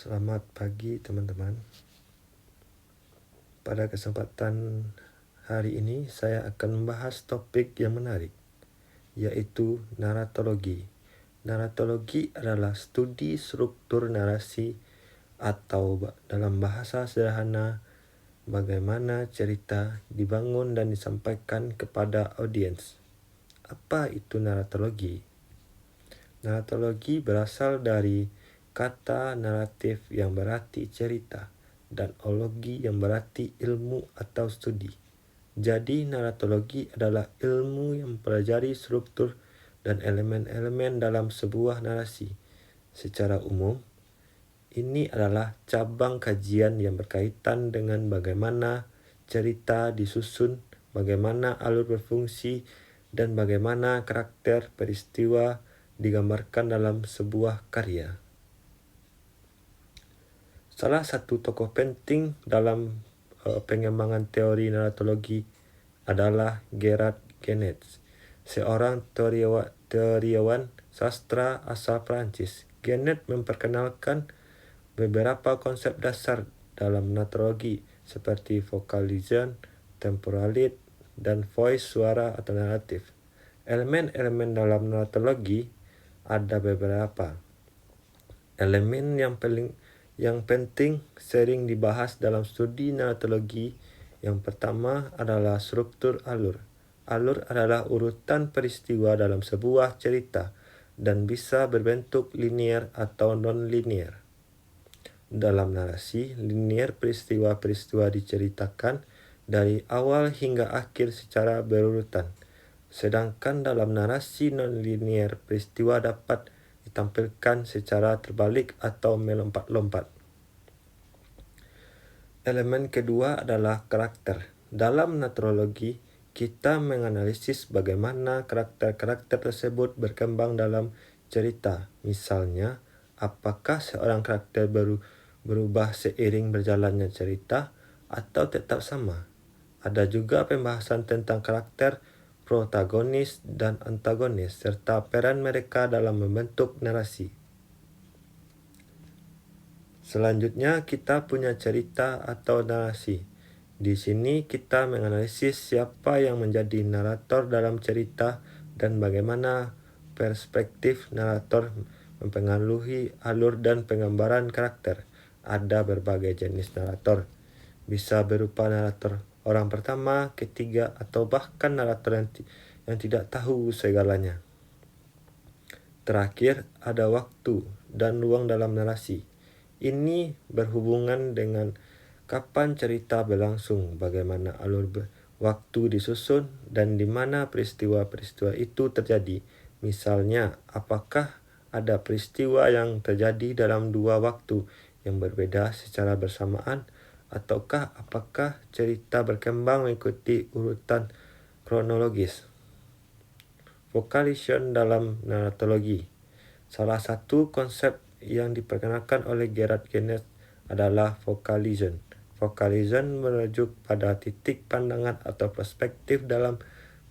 Selamat pagi teman-teman. Pada kesempatan hari ini saya akan membahas topik yang menarik, yaitu naratologi. Naratologi adalah studi struktur narasi atau dalam bahasa sederhana bagaimana cerita dibangun dan disampaikan kepada audiens. Apa itu naratologi? Naratologi berasal dari kata naratif yang berarti cerita dan ologi yang berarti ilmu atau studi. Jadi naratologi adalah ilmu yang mempelajari struktur dan elemen-elemen dalam sebuah narasi. Secara umum, ini adalah cabang kajian yang berkaitan dengan bagaimana cerita disusun, bagaimana alur berfungsi, dan bagaimana karakter peristiwa digambarkan dalam sebuah karya. Salah satu tokoh penting dalam pengembangan teori naratologi adalah Gerard Genets, seorang teoriawan sastra asal Prancis. Genet memperkenalkan beberapa konsep dasar dalam naratologi seperti vocalization, temporalit, dan voice suara atau naratif. Elemen-elemen dalam naratologi ada beberapa. Elemen yang penting sering dibahas dalam studi naratologi. Yang pertama adalah struktur alur. Alur adalah urutan peristiwa dalam sebuah cerita dan bisa berbentuk linear atau non-linear. Dalam narasi, linear peristiwa-peristiwa diceritakan dari awal hingga akhir secara berurutan. Sedangkan dalam narasi non-linear, peristiwa dapat ditampilkan secara terbalik atau melompat-lompat. Elemen kedua adalah karakter. Dalam naratologi, kita menganalisis bagaimana karakter-karakter tersebut berkembang dalam cerita. Misalnya, apakah seorang karakter berubah seiring berjalannya cerita atau tetap sama. Ada juga pembahasan tentang karakter protagonis dan antagonis, serta peran mereka dalam membentuk narasi. Selanjutnya kita punya cerita atau narasi. Di sini kita menganalisis siapa yang menjadi narator dalam cerita dan bagaimana perspektif narator mempengaruhi alur dan penggambaran karakter. Ada berbagai jenis narator. Bisa berupa narator orang pertama, ketiga, atau bahkan narator yang tidak tahu segalanya. Terakhir, ada waktu dan ruang dalam narasi. Ini berhubungan dengan kapan cerita berlangsung, bagaimana alur waktu disusun, dan di mana peristiwa-peristiwa itu terjadi. Misalnya, apakah ada peristiwa yang terjadi dalam dua waktu yang berbeda secara bersamaan, ataukah apakah cerita berkembang mengikuti urutan kronologis. Vocalization dalam naratologi. Salah satu konsep yang diperkenalkan oleh Gerard Genets adalah vocalization. Vocalization merujuk pada titik pandangan atau perspektif dalam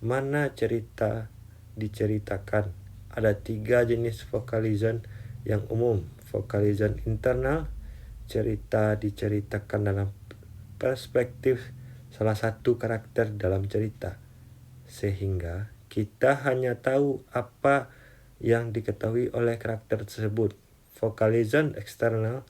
mana cerita diceritakan. Ada 3 jenis vocalization yang umum. Vocalization internal, cerita diceritakan dalam perspektif salah satu karakter dalam cerita, sehingga kita hanya tahu apa yang diketahui oleh karakter tersebut. Vocalization eksternal,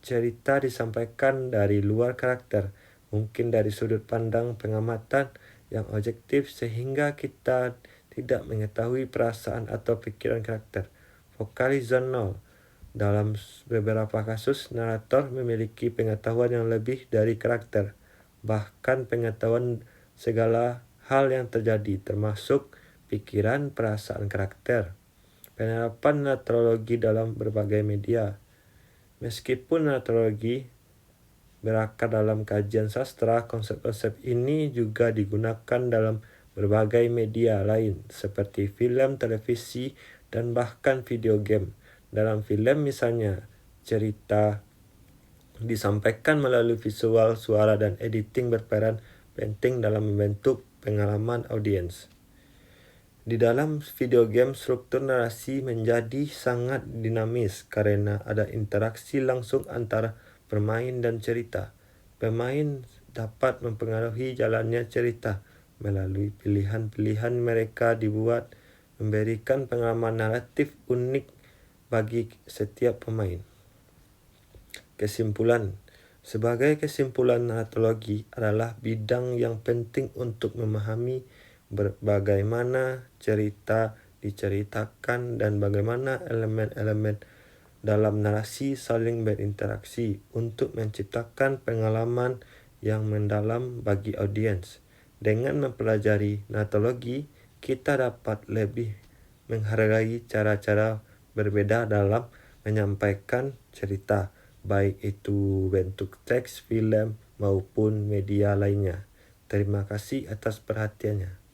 cerita disampaikan dari luar karakter, mungkin dari sudut pandang pengamatan yang objektif sehingga kita tidak mengetahui perasaan atau pikiran karakter. Vocalization nol, dalam beberapa kasus narator memiliki pengetahuan yang lebih dari karakter, bahkan pengetahuan segala hal yang terjadi, termasuk pikiran perasaan karakter. Penerapan naratologi dalam berbagai media. Meskipun naratologi berakar dalam kajian sastra, konsep-konsep ini juga digunakan dalam berbagai media lain seperti film, televisi, dan bahkan video game. Dalam film misalnya, cerita disampaikan melalui visual, suara, dan editing berperan penting dalam membentuk pengalaman audiens. Di dalam video game, struktur narasi menjadi sangat dinamis karena ada interaksi langsung antara pemain dan cerita. Pemain dapat mempengaruhi jalannya cerita melalui pilihan-pilihan mereka dibuat memberikan pengalaman naratif unik bagi setiap pemain. Kesimpulan. Sebagai kesimpulan, narratologi adalah bidang yang penting untuk memahami bagaimana cerita diceritakan dan bagaimana elemen-elemen dalam narasi saling berinteraksi untuk menciptakan pengalaman yang mendalam bagi audiens. Dengan mempelajari narratologi, kita dapat lebih menghargai cara-cara berbeda dalam menyampaikan cerita, baik itu bentuk teks, film, maupun media lainnya. Terima kasih atas perhatiannya.